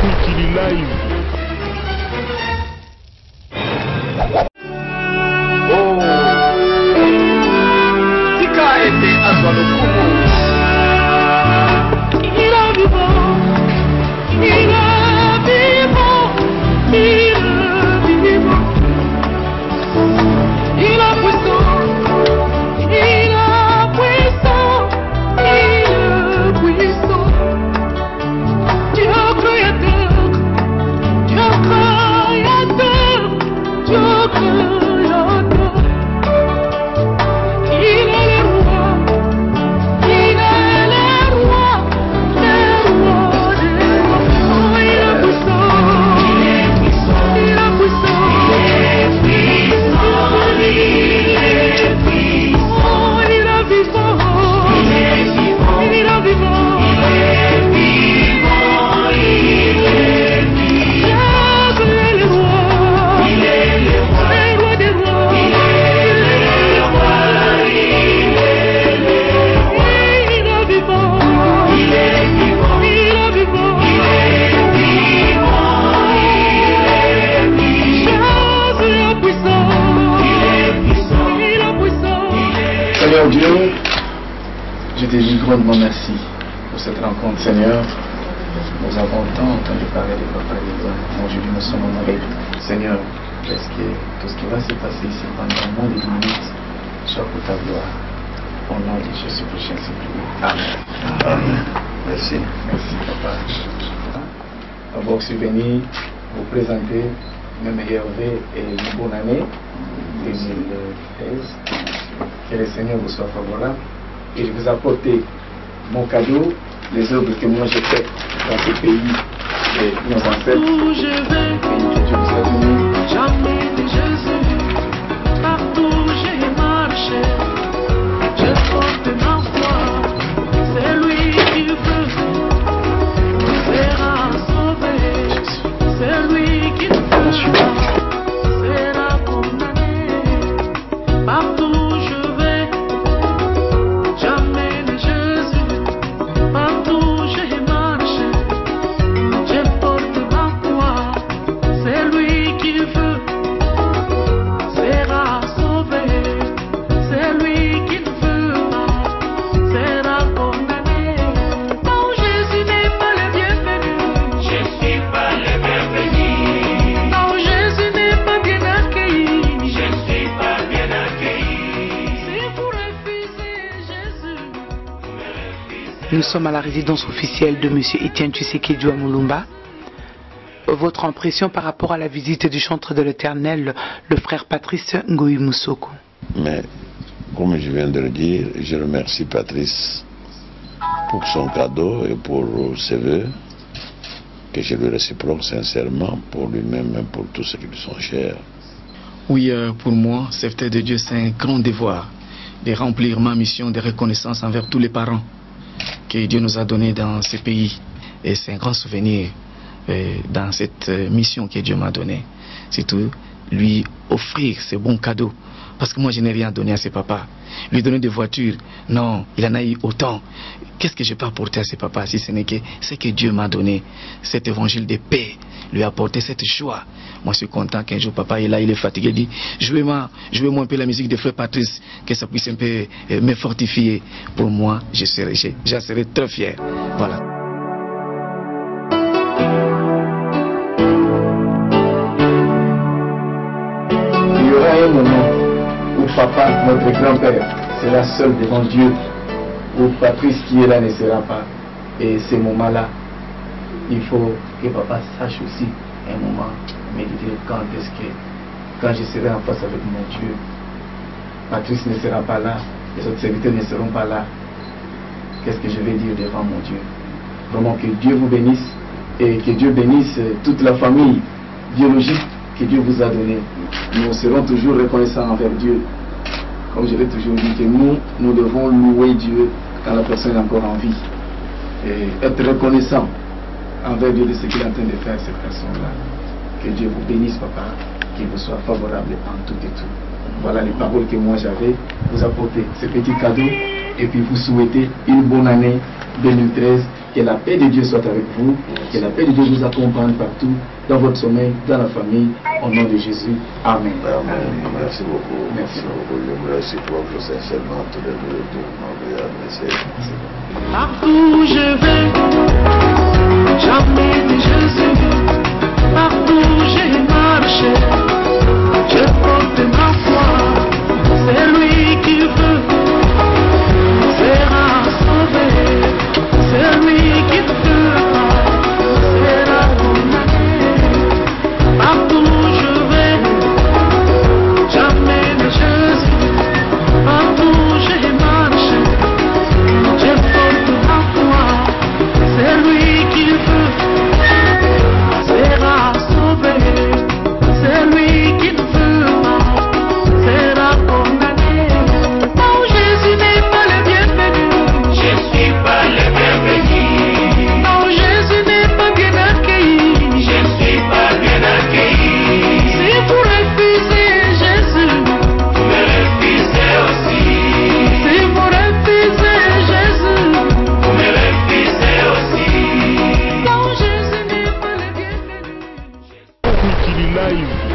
Wikili Live. Oh, Tika était à soi le Congo. Il a vivant, il a vivant, il a vivant. Il a puissant, il a puissant, il a puissant. Dieu créateur, Dieu créateur, Dieu créateur. Il est le roi, il est le roi, des rois. Oh, il est puissant, il est puissant, il est puissant, il est puissant, il est puissant. Oh, il est vivant, il est vivant, il est vivant, il est vivant, il est vivant. Jésus est le roi, il est le roi des rois, il est le roi, il est vivant, il est vivant, il est vivant, il est vivant, il est vivant. Jésus est puissant, il est puissant, il est puissant. Seigneur Dieu, je te dis grandement merci pour cette rencontre, Seigneur. Nous avons tant entendu parler de Papa et de toi. Aujourd'hui, nous sommes en arrêt. Seigneur, est-ce que tout ce qui va se passer ici pendant moins de 10 minutes soit pour ta gloire? Au nom de Jésus Christ, c'est prié. Amen. Amen. Merci. Merci, Papa. D'abord, je suis venu vous présenter mes meilleurs vœux et une bonne année 2013. Que le Seigneur vous soit favorable. Et je vous apporte mon cadeau, les œuvres que moi j'ai faites dans ce pays de nos ancêtres. Où je vais, Et que Dieu vous a donné. j'emmène Jésus. Partout j'ai marché, je porte ma foi. C'est lui qui veut, sera sauvé. C'est lui qui veut, sera condamné. Partout je vais, j'emmène Jésus. Partout j'ai marché, je porte ma foi. C'est lui qui veut, sera sauvé. C'est lui qui ne veut pas, sera condamné. Non, Jésus n'est pas le bienvenu. Je suis pas le bienvenu. Non, Jésus n'est pas bien accueilli. Je suis pas bien accueilli. Si vous refusez Jésus, vous me refusez. Nous sommes à la résidence officielle de M. Etienne Tshisekedi Mulumba. Votre impression par rapport à la visite du chantre de l'Éternel, le frère Patrice Ngoï Moussoko? Mais, comme je viens de le dire, je remercie Patrice pour son cadeau et pour ses vœux, que je lui réciproque sincèrement pour lui-même et pour tous ceux qui lui sont chers. Oui, pour moi, serviteur de Dieu, c'est un grand devoir de remplir ma mission de reconnaissance envers tous les parents que Dieu nous a donnés dans ce pays. Et c'est un grand souvenir dans cette mission que Dieu m'a donnée. Surtout, lui offrir ces bons cadeaux. Parce que moi, je n'ai rien donné à ses papas. Lui donner des voitures, non, il en a eu autant. Qu'est-ce que je peux apporter à ses papas si ce n'est que ce que Dieu m'a donné, cet évangile de paix, lui apporter cette joie. Moi, je suis content qu'un jour, papa est là, il est fatigué, il dit, jouez-moi un peu la musique de frère Patrice, que ça puisse un peu me fortifier. Pour moi, j'en serai très fier. Voilà. Il y aura un moment où Papa, notre grand-père, sera seul devant Dieu, où Patrice qui est là ne sera pas. Et ces moments-là, il faut que Papa sache aussi un moment, méditer quand je serai en face avec mon Dieu. Patrice ne sera pas là, les autres serviteurs ne seront pas là. Qu'est-ce que je vais dire devant mon Dieu? Vraiment que Dieu vous bénisse et que Dieu bénisse toute la famille biologique que Dieu vous a donnée. Nous serons toujours reconnaissants envers Dieu. Comme je l'ai toujours dit, que nous devons louer Dieu quand la personne est encore en vie. Et être reconnaissant envers Dieu de ce qu'il est en train de faire cette personne-là. Que Dieu vous bénisse, Papa, qu'il vous soit favorable en tout et tout. Voilà les paroles que moi j'avais, vous apporter ce petit cadeau et puis vous souhaiter une bonne année 2013 Que la paix de Dieu soit avec vous, que la paix de Dieu vous accompagne partout, dans votre sommeil, dans la famille, au nom de Jésus. Amen. Amen. Merci beaucoup. Merci beaucoup. Je me réciproque sincèrement tous les deux de notre message. Partout où je vais, j'emmène Jésus. Partout où j'ai marché, je porte ma foi. C'est lui qui veut, sera sauvé. C'est lui qui fera, sera condamné. Partout où je vais, j'emmène Jésus. Partout où j'ai marché, je porte ma foi. C'est lui qui veut, sera sauvé. C'est lui qui fera, sera condamné. Oh, Jésus n'est pas le bienvenu. Je suis pas le bienvenu. Non, Jésus n'est pas bien accueilli. Je suis pas bien accueilli. Si vous refusez Jésus, vous me refusez aussi. Si vous refusez Jésus, vous me refusez aussi. Non, Jésus n'est pas le bienvenu. Kili Live